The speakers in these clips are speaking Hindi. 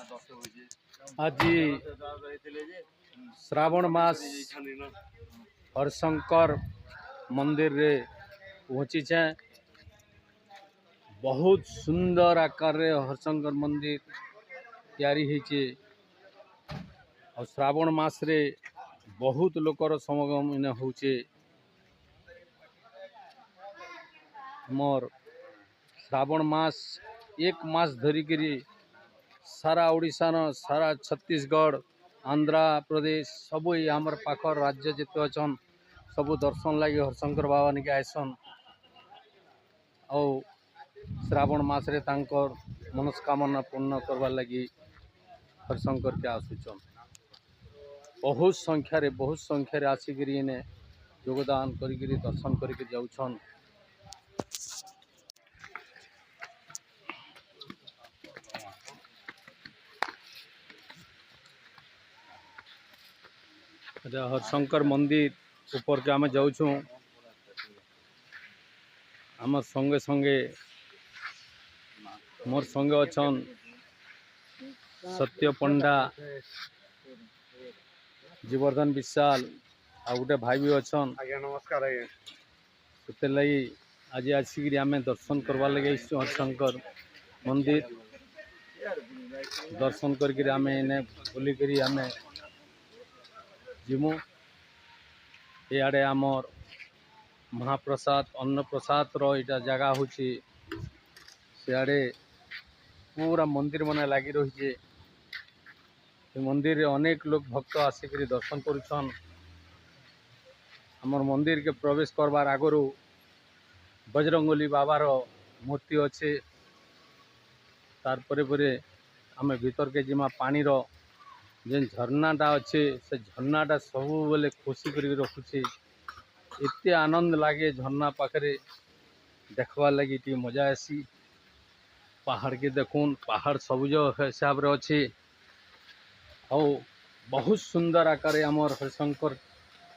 आज श्रावण मास हरशंकर मंदिर रे पहुँची छे। बहुत सुंदर आकार रे हरशंकर मंदिर तैयारी होइछे और श्रावण मास रे बहुत लोकर समागम इने होचे। मोर श्रावण मास एक मास धरिकी सारा ओडिशा न सारा छत्तीसगढ़ आंध्र प्रदेश सबू आमर पाखर राज्य जिते अच्छन सबू दर्शन लगे हरशंकर बाबा निके आयसन और श्रावण मास रे तांकर मनस्कामना पूर्ण करवार लगी हरशंकर के आसुचन। बहुत संख्या रे आसिकी इने योगदान करी दर्शन करके जाउछन। हरशंकर मंदिर ऊपर के आम जाऊँ आम संगे संगे मोर संगे अच्छन सत्य पंडा जीवर्धन विशाल आ गोटे भाई भी अच्छन। आज्ञा नमस्कार। आज्ञा से लगी आज आसिक आम दर्शन करवार लगे हरशंकर मंदिर दर्शन करके आम इने बुलिक आम जिमु। इे आमर महाप्रसाद अन्न प्रसाद रा जगह हूँ सियाड़े पूरा मंदिर मन लगी रही है। मंदिर रे अनेक लोग भक्त आसिक दर्शन करुछन। हमर मंदिर के प्रवेश करवार आगरू बजरंगबली बाबार मूर्ति अच्छे। तार परे परे आमे भीतर के जिमा पानी रो जेन झरनाटा अच्छे से झरनाटा सबू बेले खुशी कर रखुचे। एते आनंद लगे झरना पाखरे देखवार लगी टी मजा आसी। पहाड़ के देखून पहाड़ सबुज हिसाब रे अच्छे और बहुत सुंदर आकार आमर हरशंकर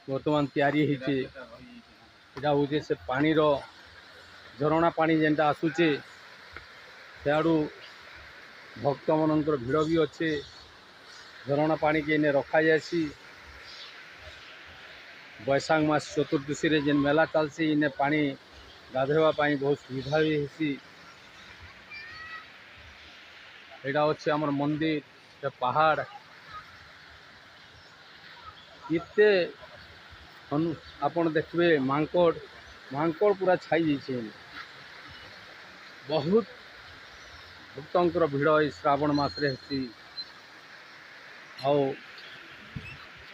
वर्तमान तैयारी होइछे। एटा होचे से पानी रो झरणा पानी जेनटा आसुचे सियाड़ू भक्त मनंकर भिड़ भी अच्छे। झरणा पानी के इने रखा जासी। बैशाख मास चतुर्दशी रे जेन मेला चलसी इने पानी गाधेवा पानी बहुत सुविधा भी हेसी। एटा अच्छे आमर मंदिर से पहाड़ इतने आपन देखबे मांकड़ पूरा छाई जाइए। बहुत भक्तंकर भिड़ श्रावण मास रे हेसी और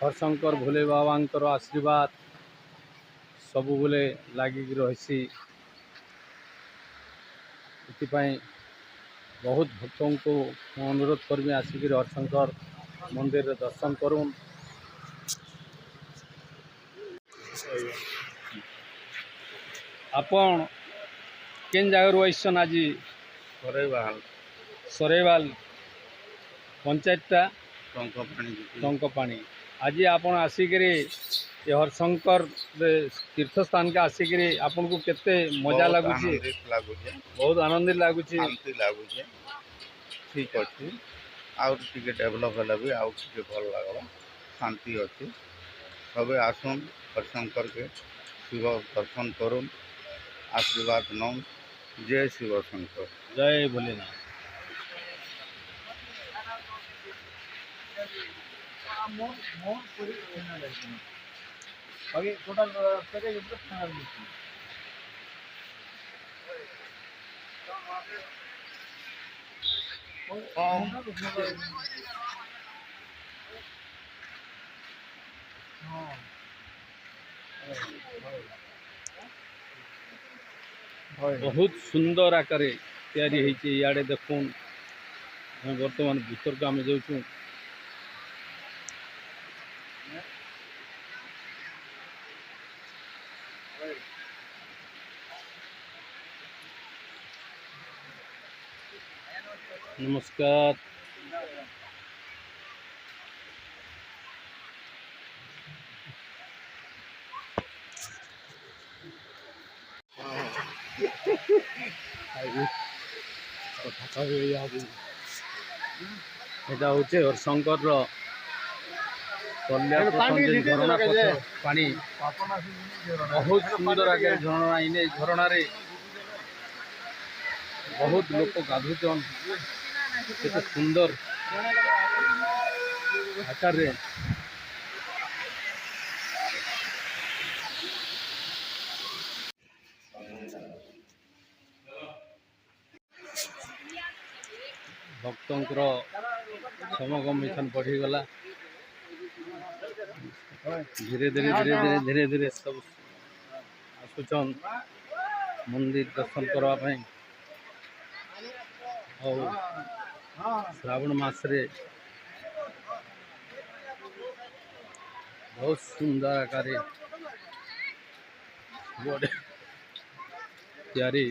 हरशंकर भोले बाबांकर आशीर्वाद सबु बेले लागिक रही। बहुत भक्तों को अनुरोध करमी आसिक हरशंकर मंदिर रे दर्शन करूँ। आपण केन जगह आइसन आज सरेवाल पंचायतटा टंकपाणी आज आपण आसिक हरशंकर तीर्थ स्थान के आसिक आपन को केते मजा लगुचे। बहुत आनंदित लगुचे। ठीक अच्छे आगे डेभलप है भी आगे भल लगे शांति अच्छे सब आसन हरशंकर के शिव दर्शन करूँ आशीर्वाद नौ। जय शिव शंकर जय भोलेनाथ। बहुत सुंदर आकार तैयारी होइछे। इयाड़े देखून वर्तमान भीतर को आम जाऊँ। नमस्कार। কথা কবে এটা হচ্ছে হরশঙ্কর ঝরଣା পথ পানি ବହୁତ ସୁନ୍ଦର ଆଗେ ଝରଣା ଇନେ ଝରଣାରେ ବହୁତ ଲୋକ ଗାଧୁଛନ୍ କେତେ ସୁନ୍ଦର ଆକାରରେ ଭକ୍ତଙ୍କର ସମାଗମ ମିଶନ ବଢ଼ିଗଲା ଧୀରେ ଧୀରେ ସବୁ ଆସୁଛନ୍ ମନ୍ଦିର ଦର୍ଶନ କରିବା ପାଇଁ ଆଉ ଶ୍ରାବଣ ମାସରେ ବହୁତ ସୁନ୍ଦର ଆକାରରେ ସବୁଆଡ଼େ ତିଆରି